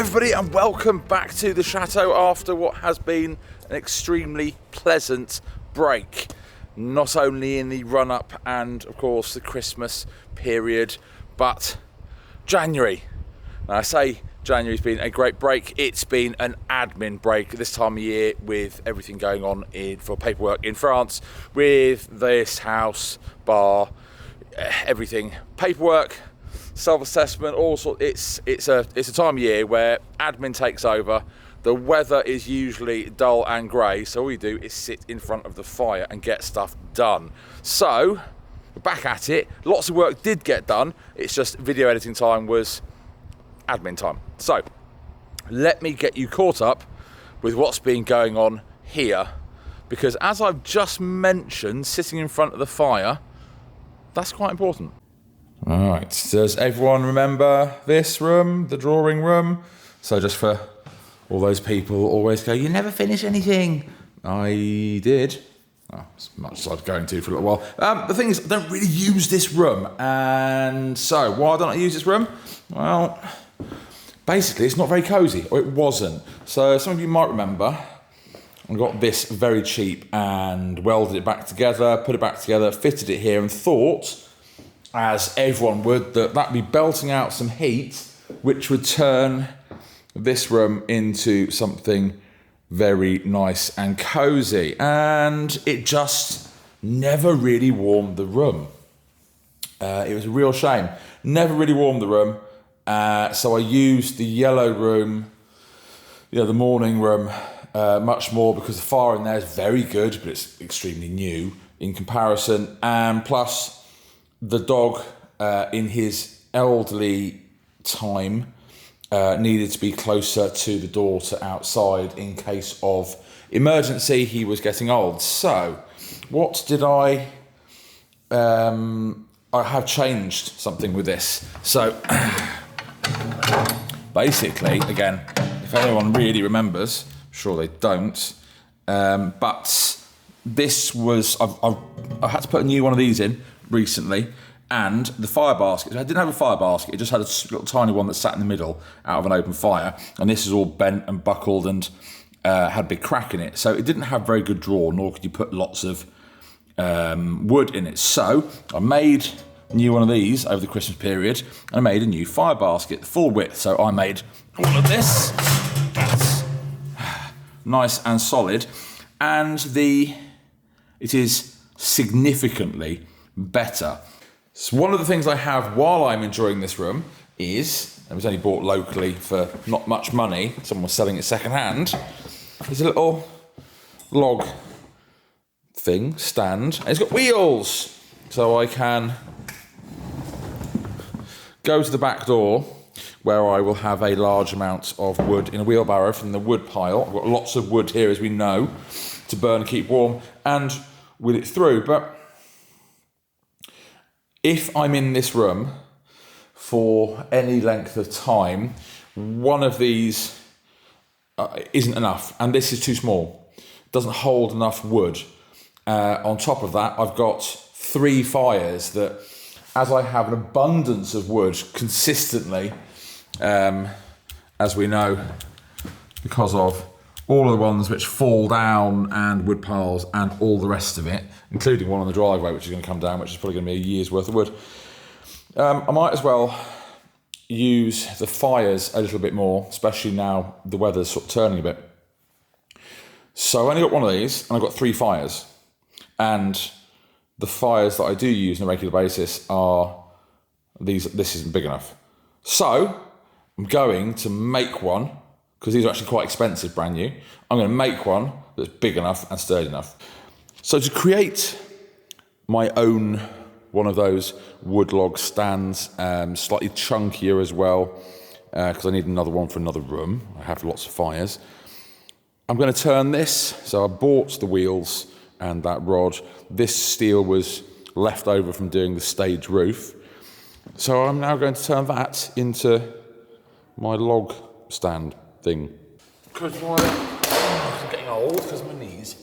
everybody, and welcome back to the Chateau after what has been an extremely pleasant break. Not only in the run-up and, of course, the Christmas period, but January. Now, I say January's been a great break. It's been an admin break at this time of year with everything going on for paperwork in France, with this house, bar, everything. Paperwork, self-assessment, all sorts. It's a time of year where admin takes over. The weather is usually dull and grey, so all we do is sit in front of the fire and get stuff done. So, we're back at it. Lots of work did get done. It's just video editing time was admin time. So, let me get you caught up with what's been going on here, because as I've just mentioned, sitting in front of the fire, that's quite important. All right, does everyone remember this room, the drawing room? So just for all those people who always go, you never finish anything. I did. Oh, as much as I was going to for a little while. The thing is, I don't really use this room. And so, why don't I use this room? Well, basically, it's not very cosy, or it wasn't. So some of you might remember, I got this very cheap and welded it back together, put it back together, fitted it here, and thought, as everyone would, that'd be belting out some heat, which would turn this room into something very nice and cozy. And it just never really warmed the room. It was a real shame. Never really warmed the room. So I used the yellow room, the morning room, much more, because the fire in there is very good, but it's extremely new in comparison. And plus, the dog, in his elderly time, needed to be closer to the daughter outside in case of emergency. He was getting old. So, what did I have changed something with this. So, basically, again, if anyone really remembers, I'm sure they don't, but this was, I had to put a new one of these in recently, and the fire basket, I didn't have a fire basket, it just had a little tiny one that sat in the middle out of an open fire, and this is all bent and buckled and had a big crack in it, so it didn't have very good draw, nor could you put lots of wood in it. So I made a new one of these over the Christmas period, and I made a new fire basket, full width. So I made all of this, that's nice and solid, and it is significantly better. So one of the things I have while I'm enjoying this room is, it was only bought locally for not much money, someone was selling it second-hand, is a little log thing, stand, and it's got wheels, so I can go to the back door where I will have a large amount of wood in a wheelbarrow from the wood pile. I've got lots of wood here, as we know, to burn and keep warm, and wheel it through. But if I'm in this room for any length of time, one of these isn't enough, and this is too small. It doesn't hold enough wood. On top of that, I've got 3 fires that, as I have an abundance of wood consistently, as we know, because of all of the ones which fall down and wood piles and all the rest of it, including one on the driveway which is going to come down, which is probably going to be a year's worth of wood. I might as well use the fires a little bit more, especially now the weather's sort of turning a bit. So I only got one of these, and I've got 3 fires. And the fires that I do use on a regular basis are these. This isn't big enough. So I'm going to make one, because these are actually quite expensive, brand new. I'm going to make one that's big enough and sturdy enough. So to create my own one of those wood log stands, slightly chunkier as well, because I need another one for another room. I have lots of fires. I'm going to turn this. So I bought the wheels and that rod. This steel was left over from doing the stage roof. So I'm now going to turn that into my log stand thing. Because I'm getting old because of my knees.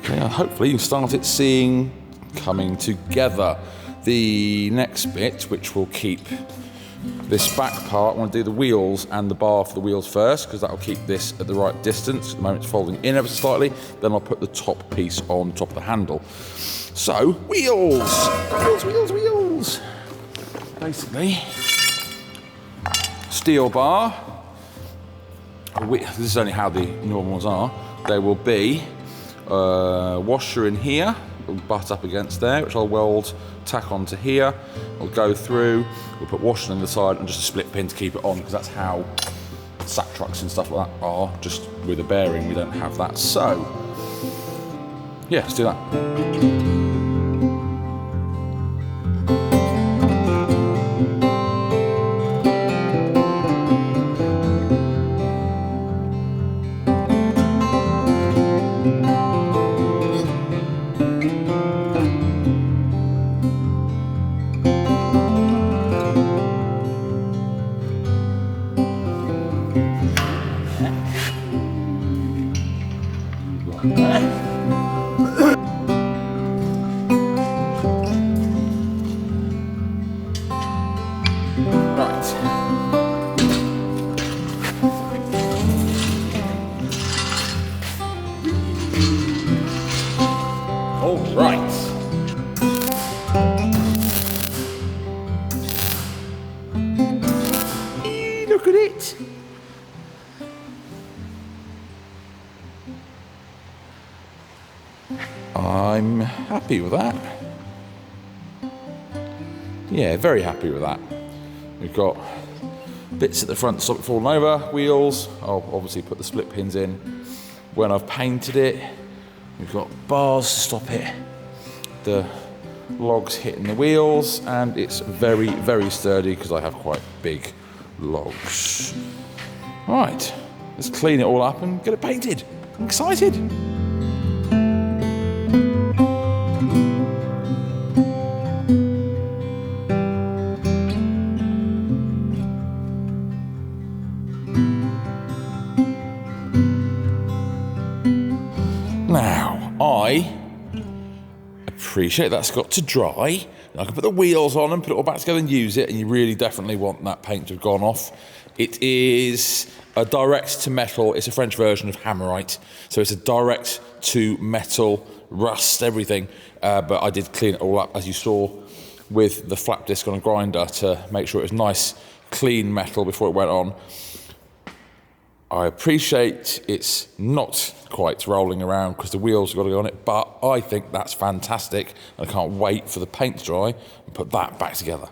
Okay, hopefully you started seeing coming together. The next bit, which will keep this back part, I want to do the wheels and the bar for the wheels first, because that'll keep this at the right distance. At the moment it's folding in ever so slightly, then I'll put the top piece on top of the handle. So, wheels! Wheels! Basically, steel bar. This is only how the normal ones are. There will be washer in here, it'll butt up against there, which I'll weld, tack onto here. We'll go through, we'll put washer on the side and just a split pin to keep it on, because that's how sack trucks and stuff like that are, just with a bearing. We don't have that. So, yeah, let's do that. Look at it. I'm happy with that. Yeah, very happy with that. We've got bits at the front to stop it falling over, wheels. I'll obviously put the split pins in when I've painted it. We've got bars to stop it, the logs hitting the wheels, and it's very, very sturdy because I have quite big logs. Right, let's clean it all up and get it painted. I'm excited. Now, I appreciate that's got to dry. I can put the wheels on and put it all back together and use it, and you really definitely want that paint to have gone off. It is a direct to metal. It's a French version of Hammerite, so it's a direct to metal, rust, everything. But I did clean it all up, as you saw, with the flap disc on a grinder to make sure it was nice, clean metal before it went on. I appreciate it's not quite rolling around because the wheels have got to go on it, but I think that's fantastic. I can't wait for the paint to dry and put that back together.